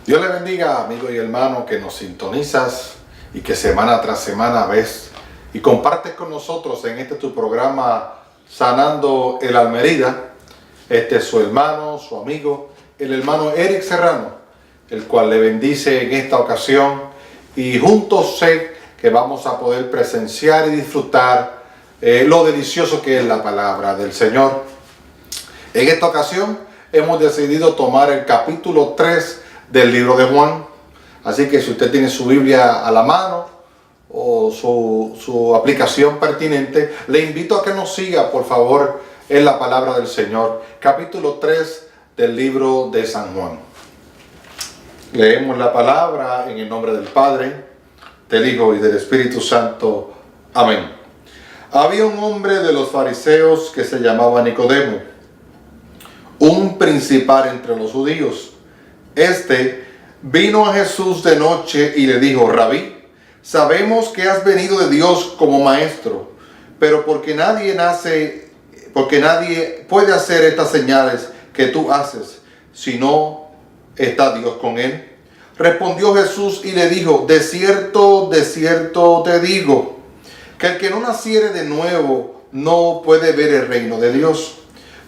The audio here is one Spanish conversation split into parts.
Dios le bendiga, amigo y hermano, que nos sintonizas y que semana tras semana ves y compartes con nosotros en este tu programa Sanando el Almerida. Este es su hermano, su amigo, el hermano Eric Serrano, el cual le bendice en esta ocasión, y juntos sé que vamos a poder presenciar y disfrutar lo delicioso que es la palabra del Señor. En esta ocasión hemos decidido tomar el capítulo 3 del libro de Juan. Así que si usted tiene su Biblia a la mano o su aplicación pertinente, le invito a que nos siga, por favor, en la palabra del Señor. Capítulo 3 del libro de San Juan. Leemos la palabra en el nombre del Padre, del Hijo y del Espíritu Santo. Amén. Había un hombre de los fariseos que se llamaba Nicodemo, un principal entre los judíos. Este vino a Jesús de noche y le dijo: Rabí, sabemos que has venido de Dios como maestro, pero porque nadie puede hacer estas señales que tú haces, si no está Dios con él. Respondió Jesús y le dijo: de cierto te digo, que el que no naciere de nuevo no puede ver el reino de Dios.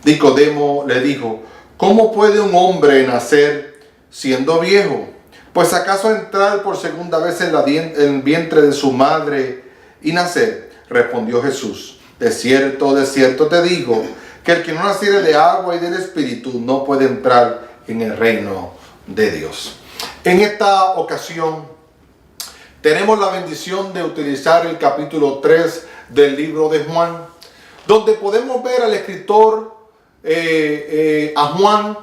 Nicodemo le dijo: ¿cómo puede un hombre nacer siendo viejo? Pues ¿acaso entrar por segunda vez en el vientre de su madre y nacer? Respondió Jesús: de cierto te digo, que el que no naciere de agua y del Espíritu no puede entrar en el reino de Dios. En esta ocasión tenemos la bendición de utilizar el capítulo 3 del libro de Juan, donde podemos ver al escritor, a Juan,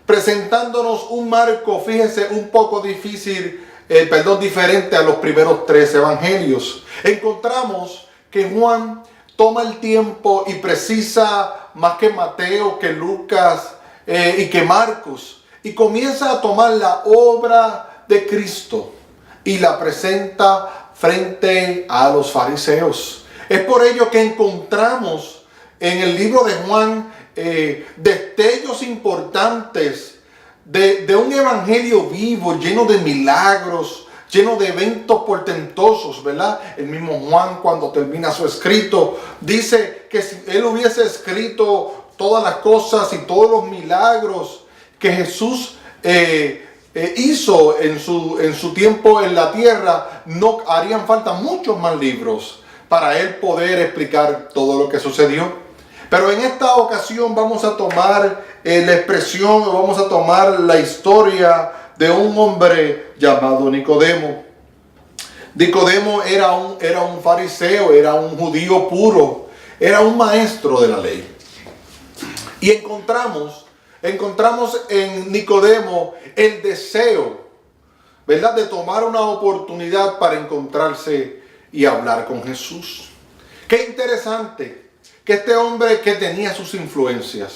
presentándonos un marco, fíjense, un poco diferente a los primeros 3 evangelios. Encontramos que Juan toma el tiempo y precisa más que Mateo, que Lucas y que Marcos, y comienza a tomar la obra de Cristo y la presenta frente a los fariseos. Es por ello que encontramos en el libro de Juan destellos importantes de un evangelio vivo, lleno de milagros, lleno de eventos portentosos, ¿verdad? El mismo Juan, cuando termina su escrito, dice que si él hubiese escrito todas las cosas y todos los milagros que Jesús hizo en su tiempo en la tierra, no harían falta muchos más libros para él poder explicar todo lo que sucedió. Pero en esta ocasión vamos a tomar la expresión, o vamos a tomar la historia de un hombre llamado Nicodemo. Nicodemo era un fariseo, era un judío puro, era un maestro de la ley. Y encontramos en Nicodemo el deseo, ¿verdad?, de tomar una oportunidad para encontrarse y hablar con Jesús. Qué interesante que este hombre, que tenía sus influencias,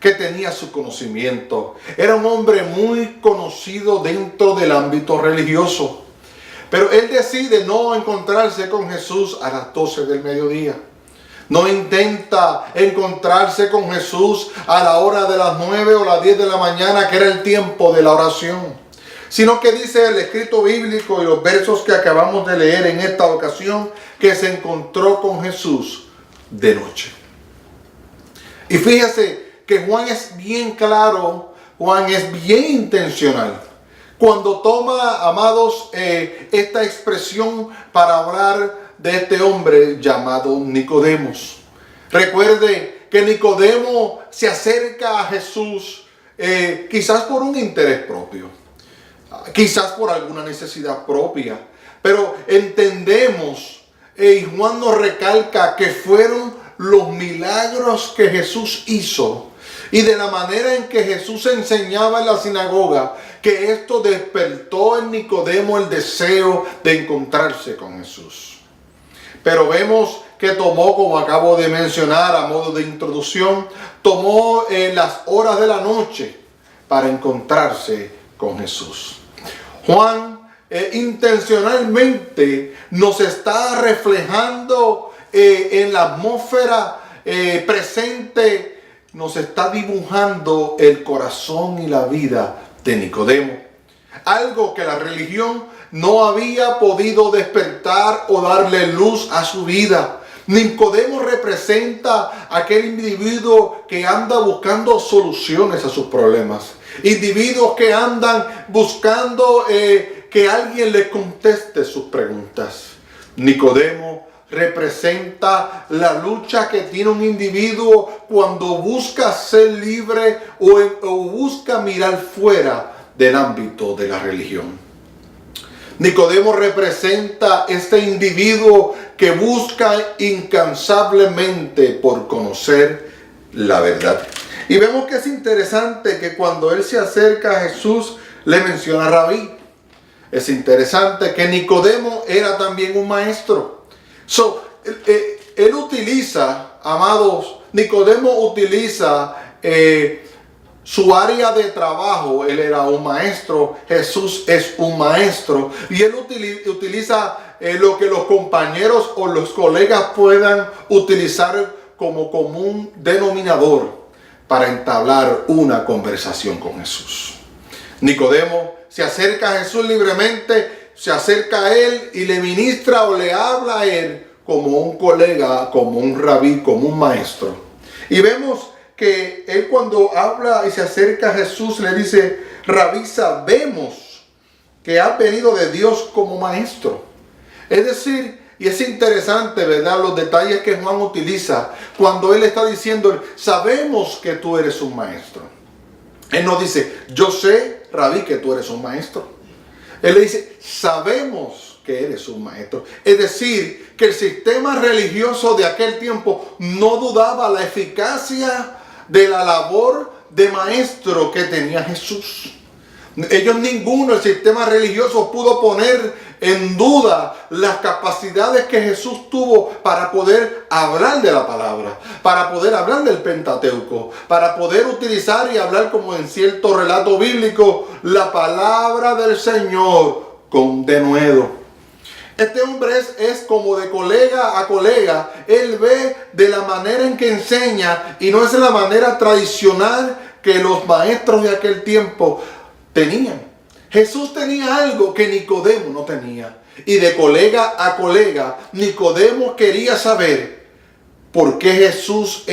que tenía su conocimiento, era un hombre muy conocido dentro del ámbito religioso, pero él decide no encontrarse con Jesús a las 12 del mediodía. No intenta encontrarse con Jesús a la hora de las 9 o las 10 de la mañana, que era el tiempo de la oración, sino que dice el escrito bíblico y los versos que acabamos de leer en esta ocasión, que se encontró con Jesús de noche. Y fíjese que Juan es bien claro, Juan es bien intencional cuando toma, amados, esta expresión para hablar de este hombre llamado Nicodemo. Recuerde que Nicodemo se acerca a Jesús quizás por un interés propio, quizás por alguna necesidad propia, pero entendemos, y Juan nos recalca, que fueron los milagros que Jesús hizo y de la manera en que Jesús enseñaba en la sinagoga, que esto despertó en Nicodemo el deseo de encontrarse con Jesús. Pero vemos que tomó, como acabo de mencionar a modo de introducción, tomó las horas de la noche para encontrarse con Jesús. Juan intencionalmente nos está reflejando en la atmósfera presente, nos está dibujando el corazón y la vida de Nicodemo. algo que la religión no había podido despertar o darle luz a su vida. Nicodemo representa a aquel individuo que anda buscando soluciones a sus problemas. Individuos que andan buscando que alguien le conteste sus preguntas. Nicodemo representa la lucha que tiene un individuo cuando busca ser libre o busca mirar fuera del ámbito de la religión. Nicodemo representa este individuo que busca incansablemente por conocer la verdad. Y vemos que es interesante que cuando él se acerca a Jesús, le menciona Rabí. Es interesante que Nicodemo era también un maestro. Él utiliza, amados, Nicodemo utiliza su área de trabajo. Él era un maestro, Jesús es un maestro, y él utiliza lo que los compañeros o los colegas puedan utilizar como común denominador para entablar una conversación con Jesús. Nicodemo se acerca a Jesús libremente, se acerca a él y le ministra o le habla a él como un colega, como un rabí, como un maestro. Y vemos que él cuando habla y se acerca a Jesús le dice: Rabí, sabemos que has venido de Dios como maestro. Es decir, y es interesante, ¿verdad?, los detalles que Juan utiliza cuando él está diciendo: sabemos que tú eres un maestro. Él no dice: yo sé, Rabí, que tú eres un maestro. Él le dice: sabemos que eres un maestro. Es decir, que el sistema religioso de aquel tiempo no dudaba la eficacia de la labor de maestro que tenía Jesús. Ninguno, el sistema religioso, pudo poner en duda las capacidades que Jesús tuvo para poder hablar de la palabra, para poder hablar del Pentateuco, para poder utilizar y hablar, como en cierto relato bíblico, la palabra del Señor con denuedo. Este hombre es como de colega a colega. Él ve de la manera en que enseña y no es la manera tradicional que los maestros de aquel tiempo tenían. Jesús tenía algo que Nicodemo no tenía. Y de colega a colega, Nicodemo quería saber por qué Jesús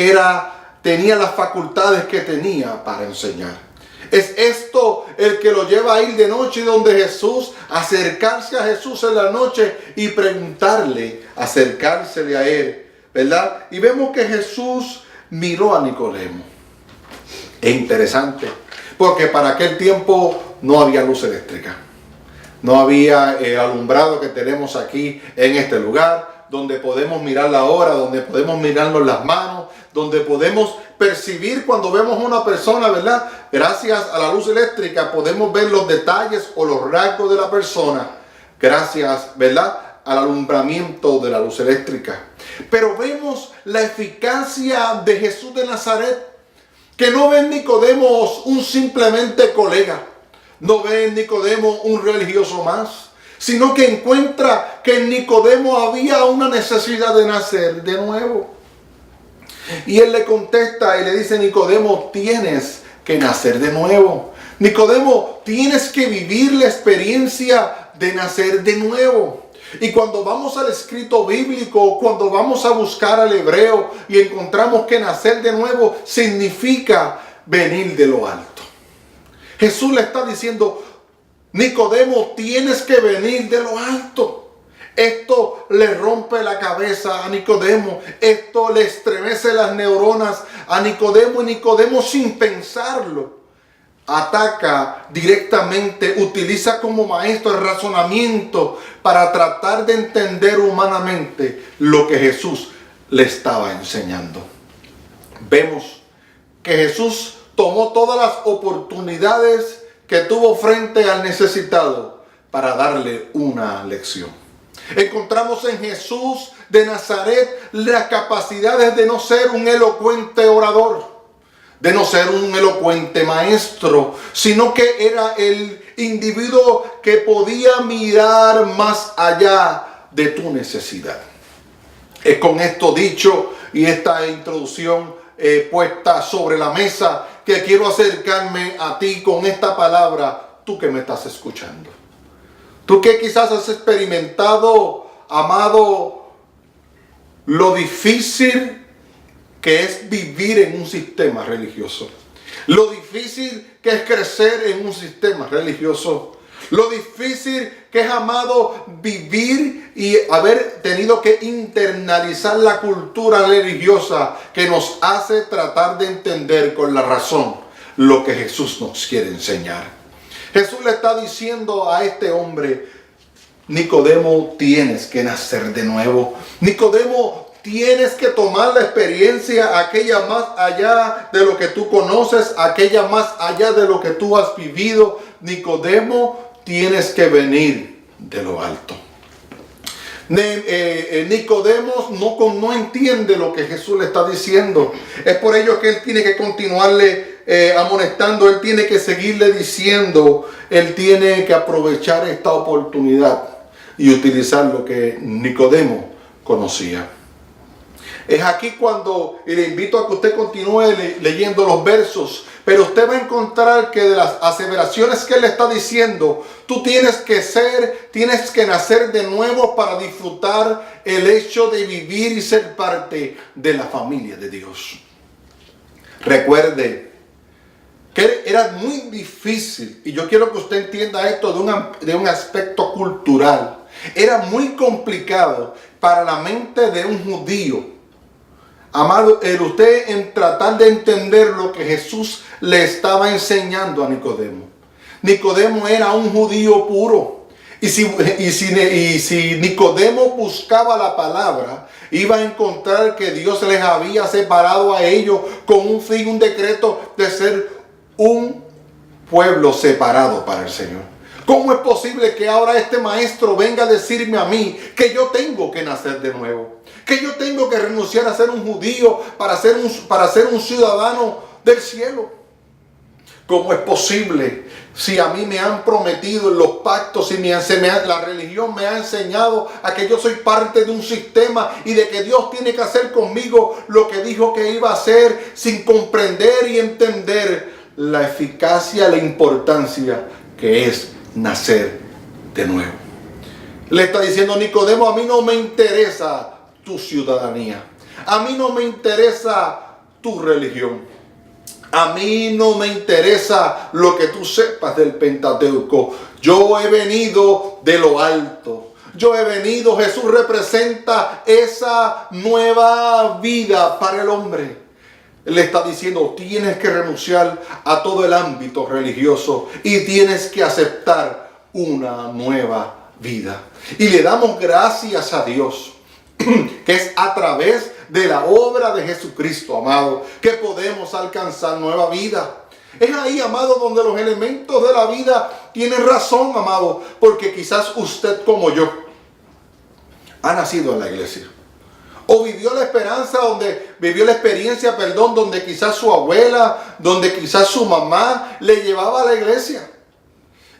tenía las facultades que tenía para enseñar. Es esto el que lo lleva a ir de noche donde Jesús, acercarse a Jesús en la noche y preguntarle, acercársele a él, ¿verdad? Y vemos que Jesús miró a Nicodemo. Es interesante, porque para aquel tiempo no había luz eléctrica. No había el alumbrado que tenemos aquí en este lugar, donde podemos mirar la hora, donde podemos mirarnos las manos, donde podemos percibir cuando vemos a una persona, ¿verdad? Gracias a la luz eléctrica podemos ver los detalles o los rasgos de la persona. Gracias, ¿verdad?, al alumbramiento de la luz eléctrica. Pero vemos la eficacia de Jesús de Nazaret, que no ve en Nicodemo un simplemente colega, no ve en Nicodemo un religioso más, sino que encuentra que en Nicodemo había una necesidad de nacer de nuevo. Y él le contesta y le dice: Nicodemo, tienes que nacer de nuevo. Nicodemo, tienes que vivir la experiencia de nacer de nuevo. Y cuando vamos al escrito bíblico, cuando vamos a buscar al hebreo y encontramos que nacer de nuevo significa venir de lo alto. Jesús le está diciendo: Nicodemo, tienes que venir de lo alto. Esto le rompe la cabeza a Nicodemo. Esto le estremece las neuronas a Nicodemo. Y Nicodemo, sin pensarlo, ataca directamente, utiliza como maestro el razonamiento para tratar de entender humanamente lo que Jesús le estaba enseñando. Vemos que Jesús tomó todas las oportunidades que tuvo frente al necesitado para darle una lección. Encontramos en Jesús de Nazaret las capacidades de no ser un elocuente orador, de no ser un elocuente maestro, sino que era el individuo que podía mirar más allá de tu necesidad. Es con esto dicho y esta introducción puesta sobre la mesa que quiero acercarme a ti con esta palabra: tú que me estás escuchando. Tú que quizás has experimentado, amado, lo difícil que es vivir en un sistema religioso. Lo difícil que es crecer en un sistema religioso. Lo difícil que es, amado, vivir y haber tenido que internalizar la cultura religiosa que nos hace tratar de entender con la razón lo que Jesús nos quiere enseñar. Jesús le está diciendo a este hombre: Nicodemo, tienes que nacer de nuevo. Nicodemo, tienes que tomar la experiencia, aquella más allá de lo que tú conoces, aquella más allá de lo que tú has vivido. Nicodemo, tienes que venir de lo alto. Nicodemo no entiende lo que Jesús le está diciendo. Es por ello que él tiene que continuarle amonestando, él tiene que seguirle diciendo, él tiene que aprovechar esta oportunidad y utilizar lo que Nicodemo conocía. Es aquí cuando, y le invito a que usted continúe leyendo los versos, pero usted va a encontrar que de las aseveraciones que él está diciendo, tú tienes que nacer de nuevo para disfrutar el hecho de vivir y ser parte de la familia de Dios. Recuerde que era muy difícil, y yo quiero que usted entienda esto de un aspecto cultural. Era muy complicado para la mente de un judío, amado, usted en tratar de entender lo que Jesús le estaba enseñando a Nicodemo. Nicodemo era un judío puro. Y si Nicodemo buscaba la palabra, iba a encontrar que Dios les había separado a ellos con un fin, un decreto de ser un pueblo separado para el Señor. ¿Cómo es posible que ahora este maestro venga a decirme a mí que yo tengo que nacer de nuevo? Que yo tengo que renunciar a ser un judío para ser un ciudadano del cielo. ¿Cómo es posible si a mí me han prometido en los pactos y la religión me ha enseñado a que yo soy parte de un sistema y de que Dios tiene que hacer conmigo lo que dijo que iba a hacer, sin comprender y entender la eficacia, la importancia que es nacer de nuevo? Le está diciendo Nicodemo: a mí no me interesa tu ciudadanía, a mí no me interesa tu religión, a mí no me interesa lo que tú sepas del Pentateuco. Yo he venido de lo alto. Yo he venido, Jesús representa esa nueva vida para el hombre. Le está diciendo: tienes que renunciar a todo el ámbito religioso y tienes que aceptar una nueva vida. Y le damos gracias a Dios que es a través de la obra de Jesucristo, amado, que podemos alcanzar nueva vida. Es ahí, amado, donde los elementos de la vida tienen razón, amado, porque quizás usted, como yo, ha nacido en la iglesia, o vivió la esperanza, vivió la experiencia, donde quizás su abuela, donde quizás su mamá le llevaba a la iglesia.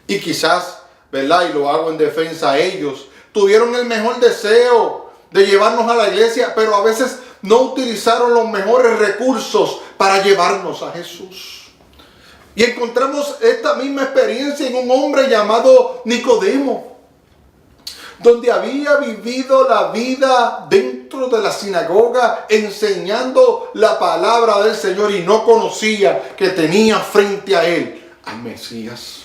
Y quizás, ¿verdad?, y lo hago en defensa a ellos, tuvieron el mejor deseo de llevarnos a la iglesia, pero a veces no utilizaron los mejores recursos para llevarnos a Jesús. Y encontramos esta misma experiencia en un hombre llamado Nicodemo, donde había vivido la vida dentro de la sinagoga, enseñando la palabra del Señor, y no conocía que tenía frente a él al Mesías.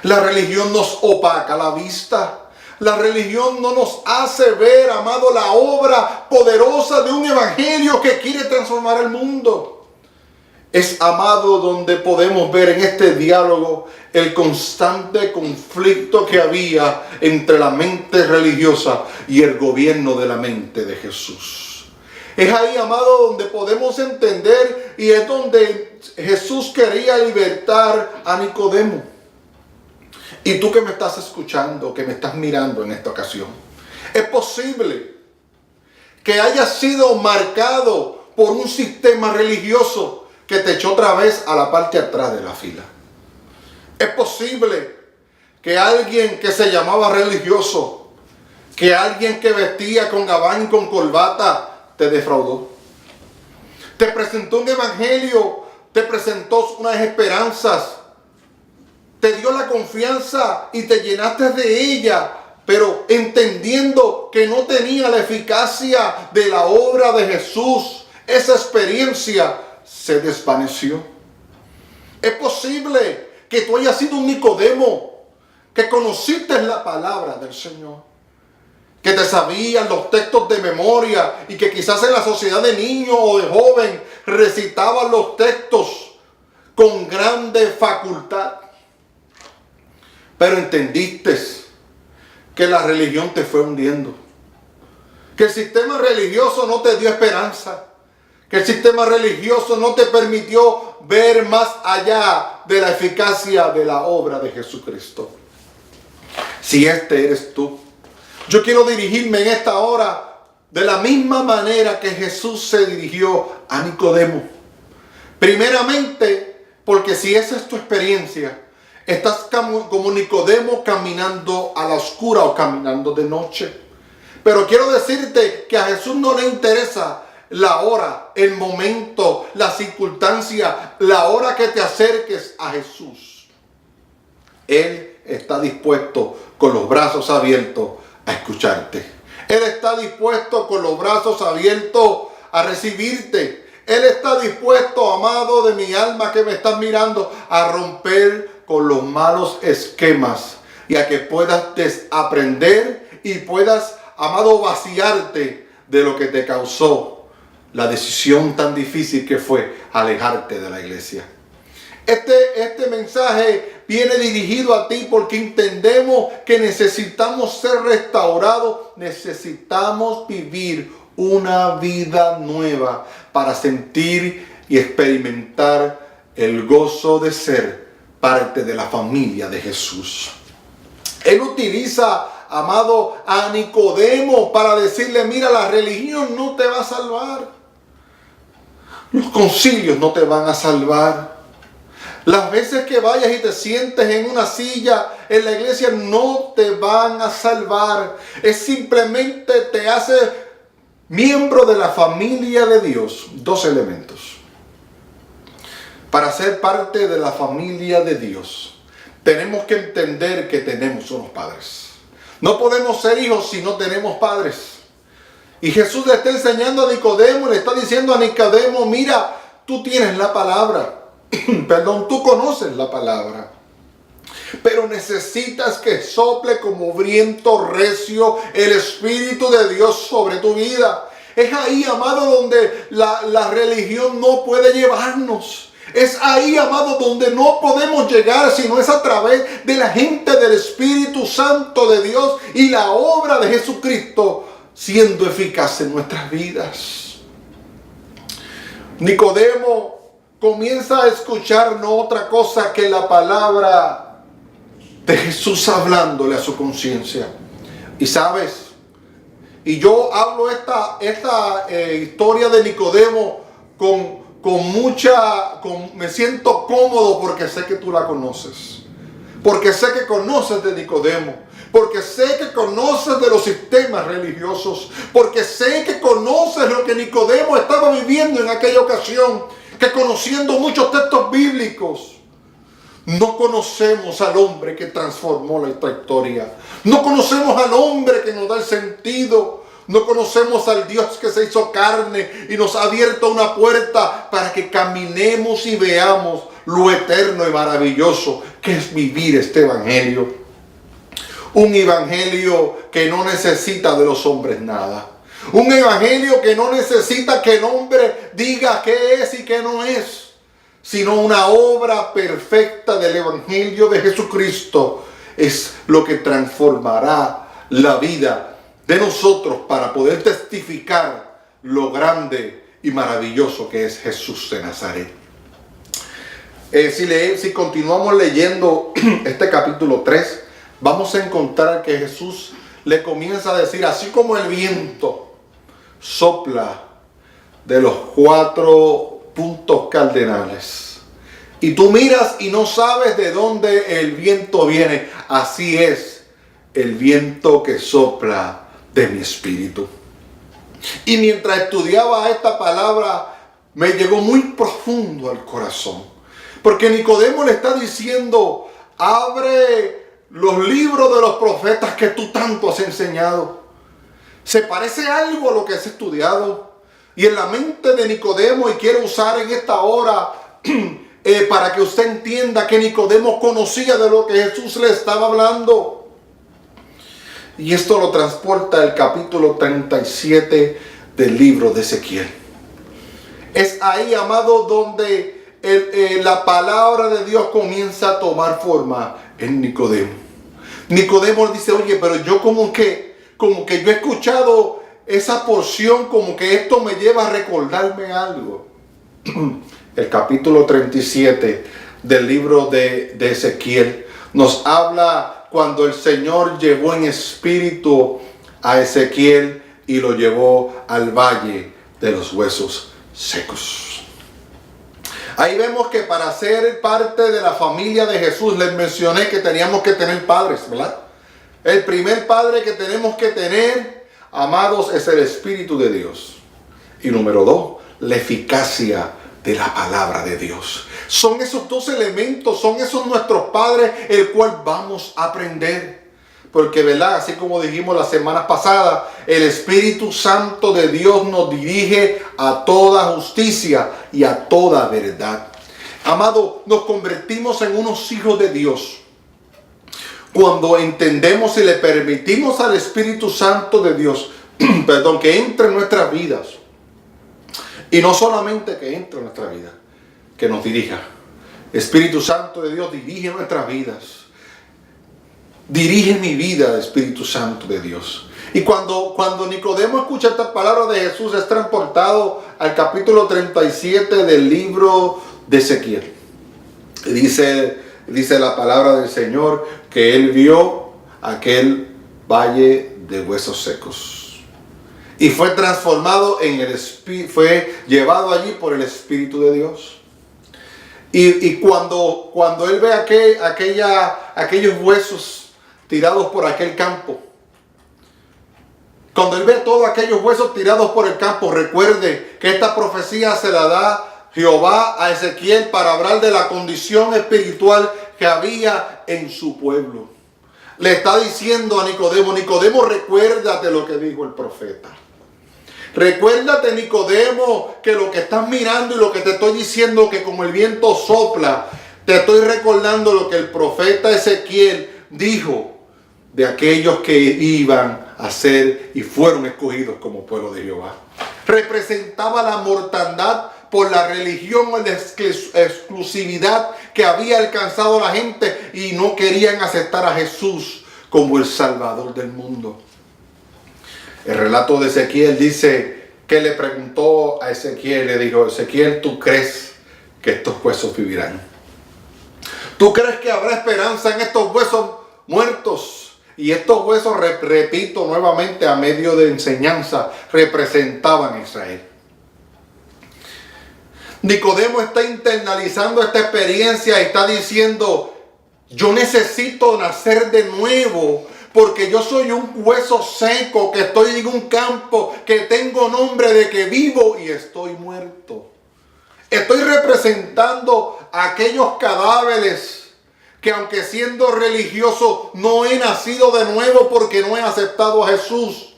La religión nos opaca la vista. La religión no nos hace ver, amado, la obra poderosa de un evangelio que quiere transformar el mundo. Es, amado, donde podemos ver en este diálogo el constante conflicto que había entre la mente religiosa y el gobierno de la mente de Jesús. Es ahí, amado, donde podemos entender, y es donde Jesús quería libertar a Nicodemo. Y tú que me estás escuchando, que me estás mirando en esta ocasión, es posible que hayas sido marcado por un sistema religioso que te echó otra vez a la parte de atrás de la fila. Es posible que alguien que se llamaba religioso, que alguien que vestía con gabán y con corbata, te defraudó. Te presentó un evangelio, te presentó unas esperanzas, te dio la confianza y te llenaste de ella, pero entendiendo que no tenía la eficacia de la obra de Jesús, esa experiencia se desvaneció. Es posible que tú hayas sido un Nicodemo, que conociste la palabra del Señor, que te sabían los textos de memoria y que quizás en la sociedad de niño o de joven recitaban los textos con grande facultad. Pero entendiste que la religión te fue hundiendo, que el sistema religioso no te dio esperanza, que el sistema religioso no te permitió ver más allá de la eficacia de la obra de Jesucristo. Si este eres tú, yo quiero dirigirme en esta hora de la misma manera que Jesús se dirigió a Nicodemo. Primeramente, porque si esa es tu experiencia, estás como Nicodemo caminando a la oscura o caminando de noche. Pero quiero decirte que a Jesús no le interesa la hora, el momento, la circunstancia, la hora que te acerques a Jesús. Él está dispuesto con los brazos abiertos a escucharte. Él está dispuesto con los brazos abiertos a recibirte. Él está dispuesto, amado de mi alma que me estás mirando, a romper con los malos esquemas y a que puedas desaprender y puedas, amado, vaciarte de lo que te causó la decisión tan difícil que fue alejarte de la iglesia. Este mensaje viene dirigido a ti porque entendemos que necesitamos ser restaurados, necesitamos vivir una vida nueva para sentir y experimentar el gozo de ser parte de la familia de Jesús. Él utiliza, amado, a Nicodemo para decirle, mira, la religión no te va a salvar. Los concilios no te van a salvar. Las veces que vayas y te sientes en una silla en la iglesia no te van a salvar. Es simplemente te hace miembro de la familia de Dios. Dos elementos. Para ser parte de la familia de Dios, tenemos que entender que tenemos unos padres. No podemos ser hijos si no tenemos padres. Y Jesús le está enseñando a Nicodemo, le está diciendo a Nicodemo, mira, tú tienes la palabra. Perdón, tú conoces la palabra. Pero necesitas que sople como viento recio el Espíritu de Dios sobre tu vida. Es ahí, amado, donde la religión no puede llevarnos. Es ahí, amado, donde no podemos llegar, sino es a través de la gente del Espíritu Santo de Dios y la obra de Jesucristo siendo eficaz en nuestras vidas. Nicodemo comienza a escuchar no otra cosa que la palabra de Jesús hablándole a su conciencia. Y sabes, y yo hablo esta historia de Nicodemo me siento cómodo porque sé que tú la conoces. Porque sé que conoces de Nicodemo. Porque sé que conoces de los sistemas religiosos. Porque sé que conoces lo que Nicodemo estaba viviendo en aquella ocasión. Que conociendo muchos textos bíblicos, no conocemos al hombre que transformó la historia. No conocemos al hombre que nos da el sentido. No conocemos al Dios que se hizo carne y nos ha abierto una puerta para que caminemos y veamos lo eterno y maravilloso que es vivir este evangelio. Un evangelio que no necesita de los hombres nada. Un evangelio que no necesita que el hombre diga qué es y qué no es, sino una obra perfecta del evangelio de Jesucristo es lo que transformará la vida de nosotros para poder testificar lo grande y maravilloso que es Jesús de Nazaret. Si continuamos leyendo este capítulo 3, vamos a encontrar que Jesús le comienza a decir, así como el viento sopla de los 4 puntos cardinales, y tú miras y no sabes de dónde el viento viene, así es el viento que sopla de mi espíritu. Y mientras estudiaba esta palabra, me llegó muy profundo al corazón, porque Nicodemo le está diciendo Abre los libros de los profetas que tú tanto has enseñado. ¿Se parece algo a lo que has estudiado? Y en la mente de Nicodemo, y quiero usar en esta hora para que usted entienda que Nicodemo conocía de lo que Jesús le estaba hablando. Y esto lo transporta al capítulo 37 del libro de Ezequiel. Es ahí, amado, donde la palabra de Dios comienza a tomar forma en Nicodemo. Nicodemo dice, oye, pero yo como que yo he escuchado esa porción, como que esto me lleva a recordarme algo. El capítulo 37 del libro de Ezequiel nos habla cuando el Señor llevó en espíritu a Ezequiel y lo llevó al valle de los huesos secos. Ahí vemos que para ser parte de la familia de Jesús, les mencioné que teníamos que tener padres, ¿verdad? El primer padre que tenemos que tener, amados, es el Espíritu de Dios. Y número 2, la eficacia de la palabra de Dios. Son esos dos elementos, son esos nuestros padres, el cual vamos a aprender. Porque, ¿verdad? Así como dijimos la semana pasada, el Espíritu Santo de Dios nos dirige a toda justicia y a toda verdad. Amado, nos convertimos en unos hijos de Dios cuando entendemos y le permitimos al Espíritu Santo de Dios, que entre en nuestras vidas. Y no solamente que entre en nuestra vida, que nos dirija. Espíritu Santo de Dios, dirige nuestras vidas. Dirige mi vida, Espíritu Santo de Dios. Y cuando Nicodemo escucha esta palabra de Jesús, es transportado al capítulo 37 del libro de Ezequiel. Dice la palabra del Señor que él vio aquel valle de huesos secos. Y fue transformado en el Espíritu, fue llevado allí por el Espíritu de Dios. Y cuando él ve aquellos huesos tirados por aquel campo, cuando él ve todos aquellos huesos tirados por el campo, recuerde que esta profecía se la da Jehová a Ezequiel para hablar de la condición espiritual que había en su pueblo. Le está diciendo a Nicodemo, Nicodemo, recuérdate lo que dijo el profeta. Recuérdate, Nicodemo, que lo que estás mirando y lo que te estoy diciendo, que como el viento sopla, te estoy recordando lo que el profeta Ezequiel dijo de aquellos que iban a ser y fueron escogidos como pueblo de Jehová. Representaba la mortandad por la religión o la exclusividad que había alcanzado la gente y no querían aceptar a Jesús como el Salvador del mundo. El relato de Ezequiel dice que le preguntó a Ezequiel, le dijo, Ezequiel, ¿tú crees que estos huesos vivirán? ¿Tú crees que habrá esperanza en estos huesos muertos? Y estos huesos, repito nuevamente a medio de enseñanza, representaban a Israel. Nicodemo está internalizando esta experiencia y está diciendo, yo necesito nacer de nuevo, porque yo soy un hueso seco, que estoy en un campo, que tengo nombre de que vivo y estoy muerto. Estoy representando a aquellos cadáveres que aunque siendo religioso no he nacido de nuevo porque no he aceptado a Jesús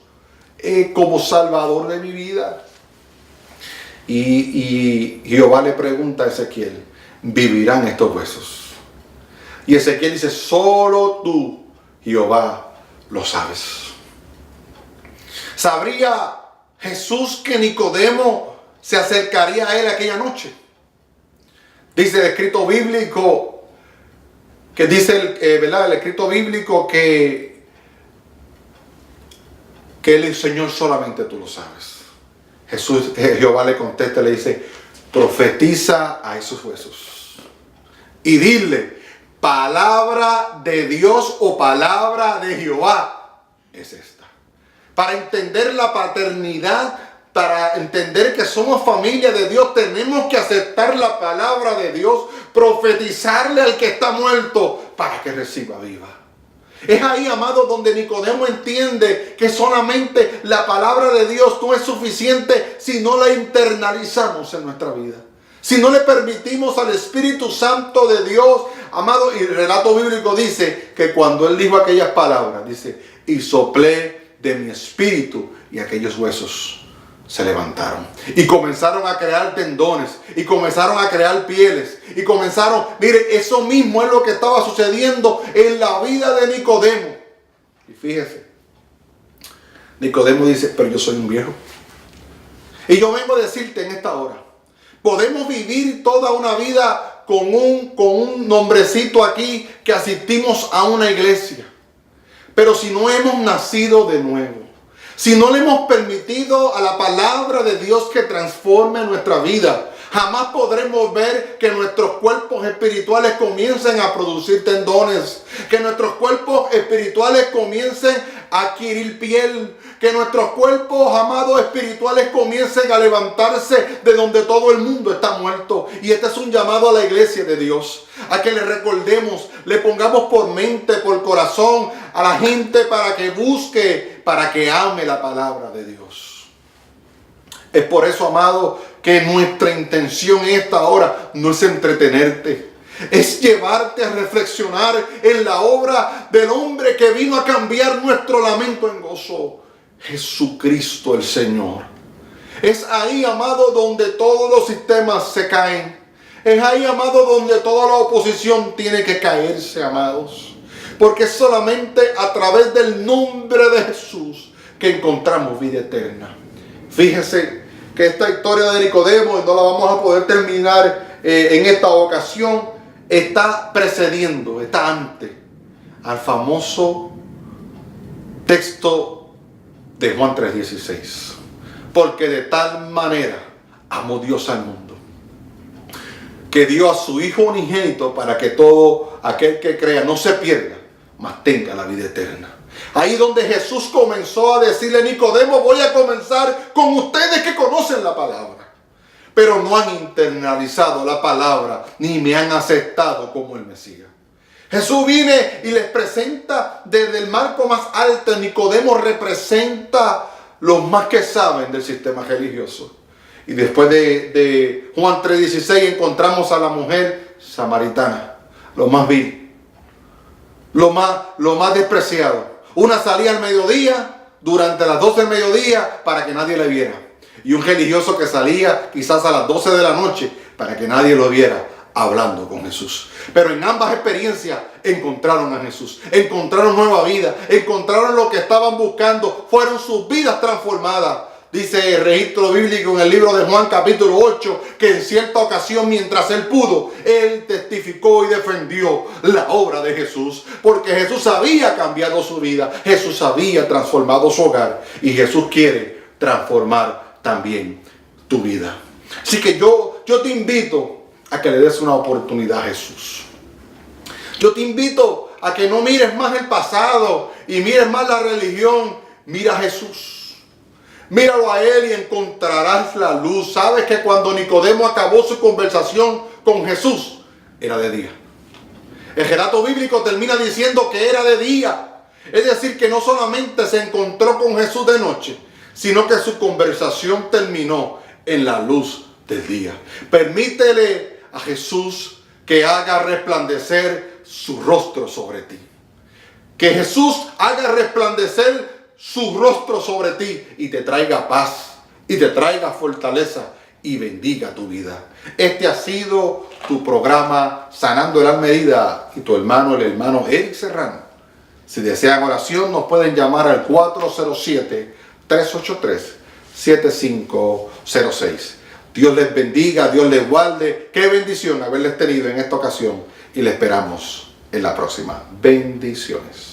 como Salvador de mi vida. Y Jehová le pregunta a Ezequiel, ¿vivirán estos huesos? Y Ezequiel dice, solo tú, Jehová, lo sabes. ¿Sabría Jesús que Nicodemo se acercaría a él aquella noche? Dice el escrito bíblico, que dice el escrito bíblico que el Señor solamente tú lo sabes. Jehová le contesta y le dice, profetiza a esos huesos y dile, palabra de Dios o palabra de Jehová es esta. Para entender la paternidad, para entender que somos familia de Dios, tenemos que aceptar la palabra de Dios, profetizarle al que está muerto para que reciba vida. Es ahí, amado, donde Nicodemo entiende que solamente la palabra de Dios no es suficiente si no la internalizamos en nuestra vida. Si no le permitimos al Espíritu Santo de Dios amado, y el relato bíblico dice que cuando él dijo aquellas palabras, dice, y soplé de mi espíritu, y aquellos huesos se levantaron y comenzaron a crear tendones y comenzaron a crear pieles y comenzaron, mire, eso mismo es lo que estaba sucediendo en la vida de Nicodemo. Y fíjese, Nicodemo dice, pero yo soy un viejo. Y yo vengo a decirte en esta hora, podemos vivir toda una vida con un nombrecito aquí que asistimos a una iglesia, pero si no hemos nacido de nuevo, si no le hemos permitido a la palabra de Dios que transforme nuestra vida, jamás podremos ver que nuestros cuerpos espirituales comiencen a producir tendones, que nuestros cuerpos espirituales comiencen a adquirir piel, que nuestros cuerpos, amados, espirituales comiencen a levantarse de donde todo el mundo está muerto. Y este es un llamado a la iglesia de Dios, a que le recordemos, le pongamos por mente, por corazón a la gente para que busque, para que ame la palabra de Dios. Es por eso, amado, que nuestra intención en esta hora no es entretenerte, es llevarte a reflexionar en la obra del hombre que vino a cambiar nuestro lamento en gozo, Jesucristo el Señor. Es ahí, amado, donde todos los sistemas se caen. Es ahí, amado, donde toda la oposición tiene que caerse, amados. Porque es solamente a través del nombre de Jesús que encontramos vida eterna. Fíjese que esta historia de Nicodemo, y no la vamos a poder terminar en esta ocasión, está precediendo, está antes al famoso texto de Juan 3:16. Porque de tal manera amó Dios al mundo, que dio a su Hijo unigénito para que todo aquel que crea no se pierda, mas tenga la vida eterna. Ahí donde Jesús comenzó a decirle, Nicodemo, voy a comenzar con ustedes que conocen la palabra, pero no han internalizado la palabra, ni me han aceptado como el Mesías. Jesús viene y les presenta desde el marco más alto. Nicodemo representa los más que saben del sistema religioso. Y después de Juan 3:16 encontramos a la mujer samaritana, lo más vil, lo más despreciado. Una salía al mediodía, durante las 12 del mediodía, para que nadie la viera. Y un religioso que salía quizás a las 12 de la noche, para que nadie lo viera, hablando con Jesús. Pero en ambas experiencias encontraron a Jesús, encontraron nueva vida, encontraron lo que estaban buscando, fueron sus vidas transformadas. Dice el registro bíblico en el libro de Juan capítulo 8, que en cierta ocasión, mientras él pudo, él testificó y defendió la obra de Jesús, porque Jesús había cambiado su vida, Jesús había transformado su hogar, y Jesús quiere transformar también tu vida. Así que yo te invito a que le des una oportunidad a Jesús. Yo te invito a que no mires más el pasado y mires más la religión. Mira a Jesús. Míralo a Él y encontrarás la luz. Sabes que cuando Nicodemo acabó su conversación con Jesús, era de día. El relato bíblico termina diciendo que era de día. Es decir, que no solamente se encontró con Jesús de noche, sino que su conversación terminó en la luz del día. Permítele a Jesús que haga resplandecer su rostro sobre ti. Que Jesús haga resplandecer su rostro sobre ti y te traiga paz y te traiga fortaleza y bendiga tu vida. Este ha sido tu programa Sanando el Alma Herida y tu hermano, el hermano Eric Serrano. Si desean oración, nos pueden llamar al 407-383-7506. Dios les bendiga, Dios les guarde. Qué bendición haberles tenido en esta ocasión y les esperamos en la próxima. Bendiciones.